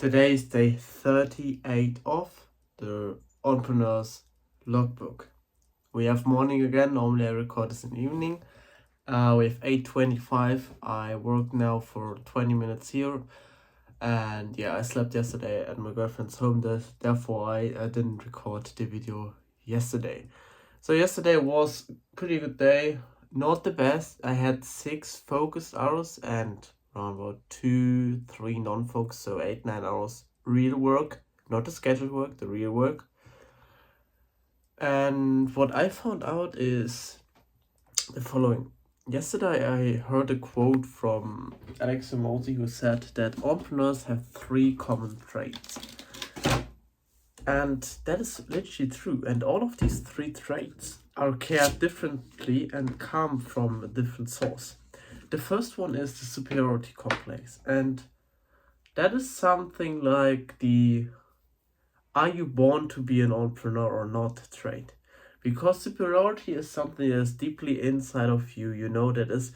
Today is day 38 of the Entrepreneur's Logbook. We have morning again. Normally I record this in the evening. We have 8:25. I work now for 20 minutes here. And yeah, I slept yesterday at my girlfriend's home. Therefore, I didn't record the video yesterday. So yesterday was a pretty good day. Not the best. I had 6 focused hours and around about 2-3 non-focus, so 8-9 hours real work, not the scheduled work, the real work. And what I found out is the following. Yesterday I heard a quote from Alex Ramosi who said that entrepreneurs have 3 common traits. And that is literally true. And all of these 3 traits are cared differently and come from a different source. The first one is the superiority complex. And that is something like the are you born to be an entrepreneur or not trait. Because superiority is something that is deeply inside of you, that is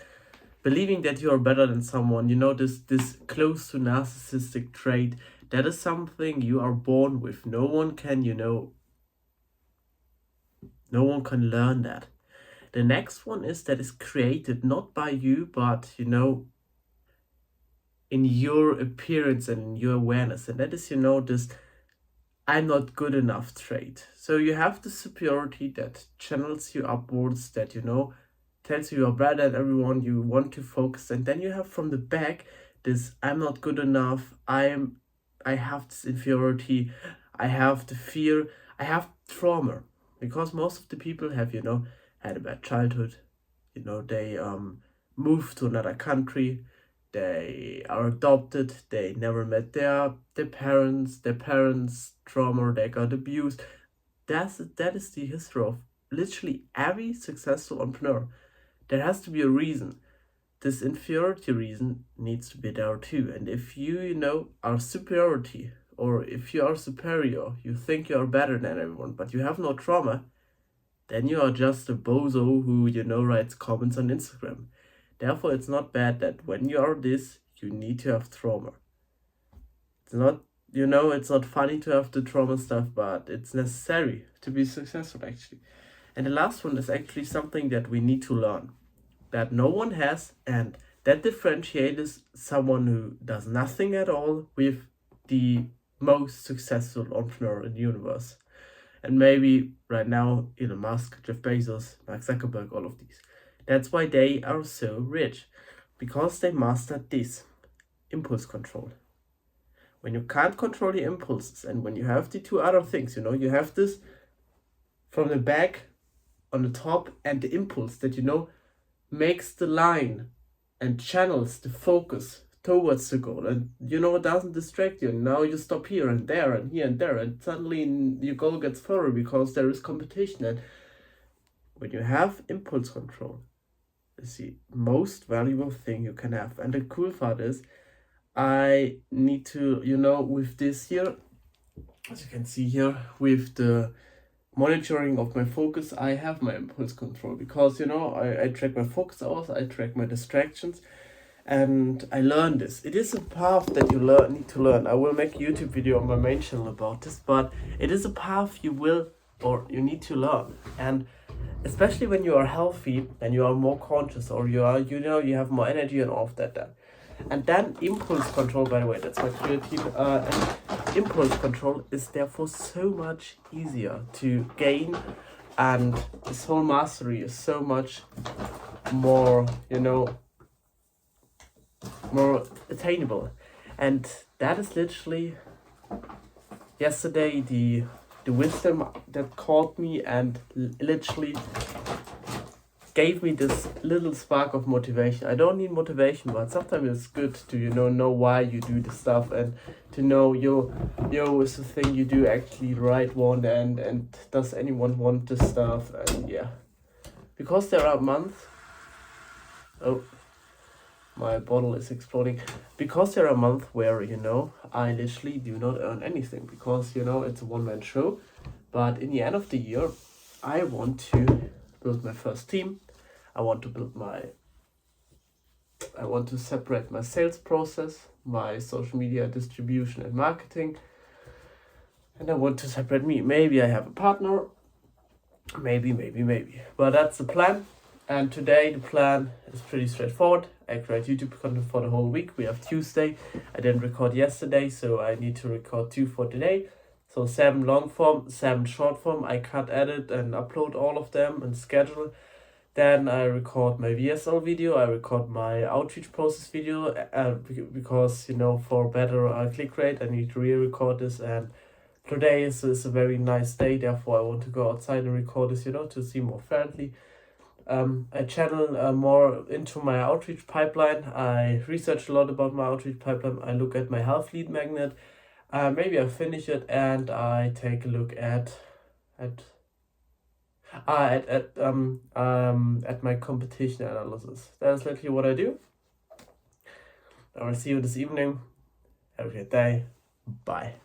believing that you are better than someone, this close to narcissistic trait. That is something you are born with. No one can learn that. The next one is that is created not by you, but in your appearance and in your awareness. And that is, this I'm not good enough trait. So you have the superiority that channels you upwards, that tells you you're better than everyone, you want to focus. And then you have from the back this I'm not good enough, I have this inferiority, I have the fear, I have trauma. Because most of the people have, had a bad childhood. They moved to another country, they are adopted, they never met their parents trauma, they got abused. That is the history of literally every successful entrepreneur. There has to be a reason. This inferiority reason needs to be there too. And if you are superiority, or if you are superior, you think you are better than everyone, but you have no trauma, then you are just a bozo who, writes comments on Instagram. Therefore, it's not bad that when you are this, you need to have trauma. It's not, it's not funny to have the trauma stuff, but it's necessary to be successful, actually. And the last one is actually something that we need to learn, that no one has, and that differentiates someone who does nothing at all with the most successful entrepreneur in the universe. And maybe right now, Elon Musk, Jeff Bezos, Mark Zuckerberg, all of these. That's why they are so rich, because they mastered this impulse control. When you can't control the impulses, and when you have the 2 other things, you have this from the back on the top, and the impulse that makes the line and channels the focus towards the goal, and it doesn't distract you. Now you stop here and there and here and there, and suddenly your goal gets further because there is competition. And when you have impulse control, it's the most valuable thing you can have. And the cool part is, I need to, with this here, as you can see here, with the monitoring of my focus, I have my impulse control, because I track my focus hours, I track my distractions, and I learned this. It is a path that you need to learn. I will make a YouTube video on my main channel about this, but it is a path you need to learn. And especially when you are healthy and you are more conscious, or you have more energy and all of that. And then impulse control, by the way, that's my creative. And impulse control is therefore so much easier to gain, and this whole mastery is so much more, more attainable. And that is literally yesterday the wisdom that caught me and literally gave me this little spark of motivation. I don't need motivation, but sometimes it's good to know why you do the stuff, and to know is the thing you do actually the right one, and does anyone want this stuff. And yeah, because there are months, my bottle is exploding, because there are months where I literally do not earn anything, because it's a one-man show. But in the end of the year, I want to build my first team. I want to separate my sales process, my social media distribution and marketing. And I want to separate me. Maybe I have a partner. Maybe. But that's the plan. And today the plan is pretty straightforward. I create YouTube content for the whole week. We have Tuesday. I didn't record yesterday, so I need to record 2 for today. So 7 long form, 7 short form. I cut, edit, and upload all of them and schedule. Then I record my VSL video. I record my outreach process video because, for better click rate, I need to re-record this. And today is a very nice day. Therefore, I want to go outside and record this, to see more friendly. I channel more into my outreach pipeline. I research a lot about my outreach pipeline. I look at my health lead magnet. Maybe I finish it and I take a look at my competition analysis. That's literally what I do. I will see you this evening. Have a great day. Bye.